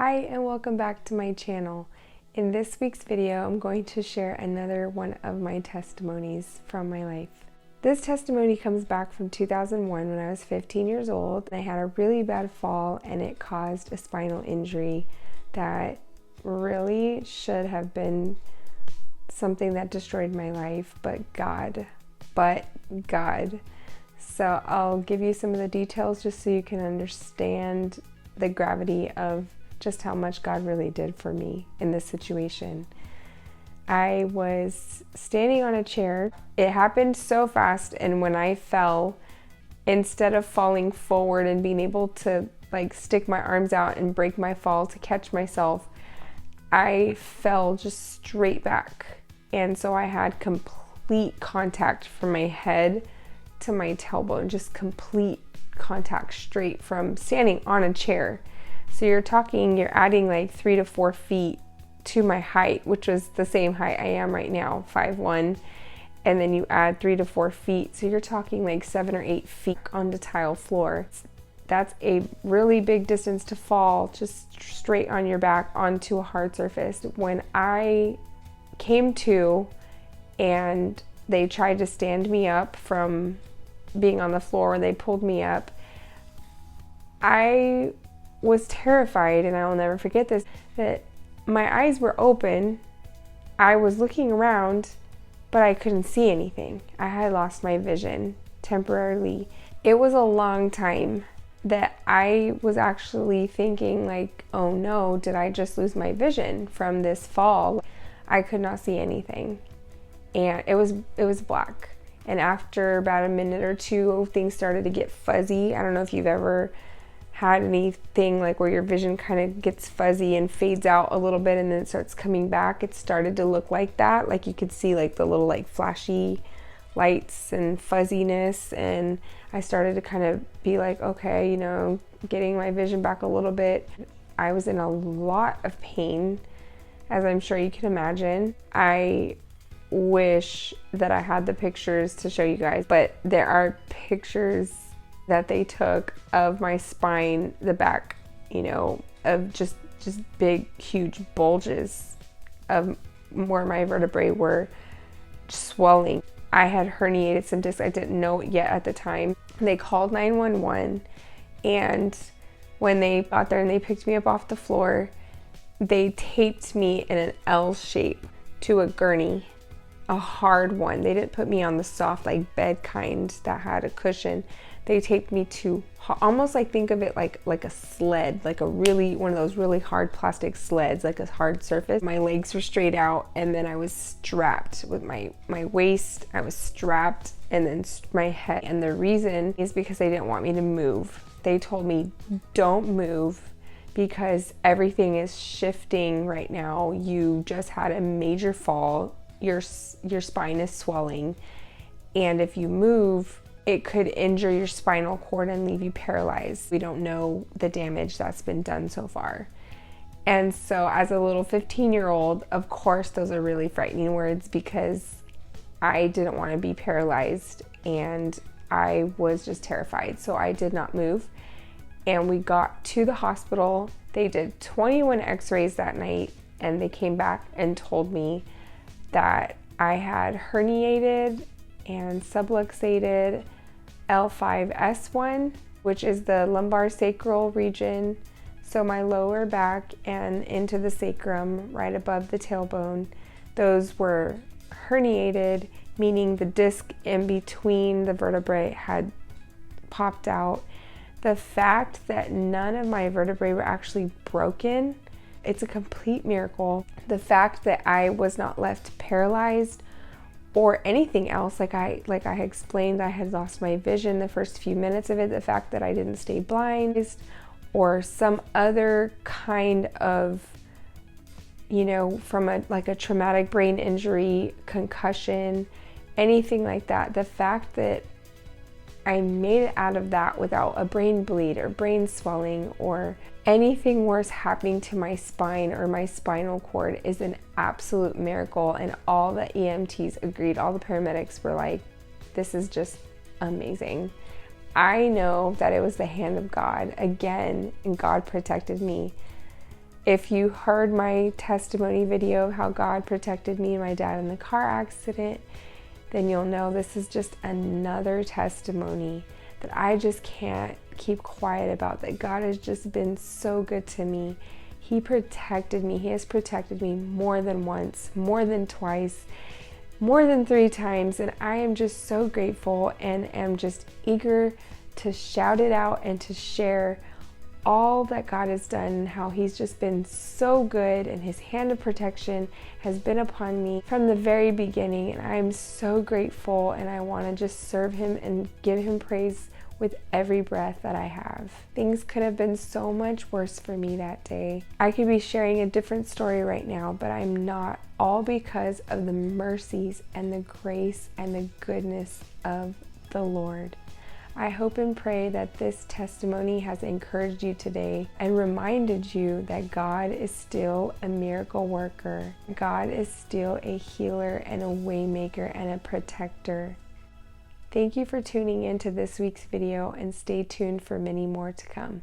Hi and welcome back to my channel. In this week's video, I'm going to share another one of my testimonies from my life. This testimony comes back from 2001 when I was 15 years old. I had a really bad fall and it caused a spinal injury that really should have been something that destroyed my life, but God. So I'll give you some of the details just so you can understand the gravity of just how much God really did for me in this situation. I was standing on a chair. It happened so fast, and when I fell, instead of falling forward and being able to stick my arms out and break my fall to catch myself, I fell just straight back. And so I had complete contact from my head to my tailbone, just complete contact straight from standing on a chair. So you're adding like 3 to 4 feet to my height, which was the same height I am right now, 5'1", and then you add 3 to 4 feet. So you're talking like 7 or 8 feet on the tile floor. That's a really big distance to fall just straight on your back onto a hard surface. When I came to and they tried to stand me up from being on the floor, they pulled me up, I was terrified, and I will never forget this, that my eyes were open. I was looking around, but I couldn't see anything. I had lost my vision temporarily. It was a long time that I was actually thinking like, oh no, did I just lose my vision from this fall? I could not see anything. And it was black. And after about a minute or two, things started to get fuzzy. I don't know if you've ever had anything like where your vision kind of gets fuzzy and fades out a little bit and then it starts coming back. It started to look like that. Like you could see like the little flashy lights and fuzziness, and I started to kind of be like, okay, getting my vision back a little bit. I was in a lot of pain, as I'm sure you can imagine. I wish that I had the pictures to show you guys, but there are pictures that they took of my spine, the back, of just big, huge bulges of where my vertebrae were swelling. I had herniated some discs. I didn't know it yet at the time. They called 911, and when they got there and they picked me up off the floor, they taped me in an L shape to a gurney, a hard one. They didn't put me on the soft bed kind that had a cushion. They taped me to almost think of it like a sled, one of those really hard plastic sleds, like a hard surface. My legs were straight out, and then I was strapped with my waist. I was strapped, and then my head. And the reason is because they didn't want me to move. They told me, don't move because everything is shifting right now. You just had a major fall. Your spine is swelling, and if you move, it could injure your spinal cord and leave you paralyzed. We don't know the damage that's been done so far. And so as a little 15-year-old, of course, those are really frightening words because I didn't want to be paralyzed and I was just terrified. So I did not move. And we got to the hospital. They did 21 x-rays that night, and they came back and told me that I had herniated and subluxated L5-S1, which is the lumbar sacral region. So my lower back and into the sacrum right above the tailbone, those were herniated, meaning the disc in between the vertebrae had popped out. The fact that none of my vertebrae were actually broken, it's a complete miracle. The fact that I was not left paralyzed or anything else, like I explained, I had lost my vision the first few minutes of it. The fact that I didn't stay blind or some other kind of, from a traumatic brain injury, concussion, anything like that. The fact that I made it out of that without a brain bleed or brain swelling or anything worse happening to my spine or my spinal cord is an absolute miracle. And all the EMTs agreed, all the paramedics were like, this is just amazing. I know that it was the hand of God again, and God protected me. If you heard my testimony video of how God protected me and my dad in the car accident, then you'll know this is just another testimony that I just can't keep quiet about, that God has just been so good to me. He protected me. He has protected me more than once, more than twice, more than 3 times, and I am just so grateful and am just eager to shout it out and to share all that God has done and how He's just been so good, and His hand of protection has been upon me from the very beginning, and I am so grateful, and I want to just serve Him and give Him praise with every breath that I have. Things could have been so much worse for me that day. I could be sharing a different story right now, but I'm not, all because of the mercies and the grace and the goodness of the Lord. I hope and pray that this testimony has encouraged you today and reminded you that God is still a miracle worker. God is still a healer and a way maker and a protector. Thank you for tuning into this week's video, and stay tuned for many more to come.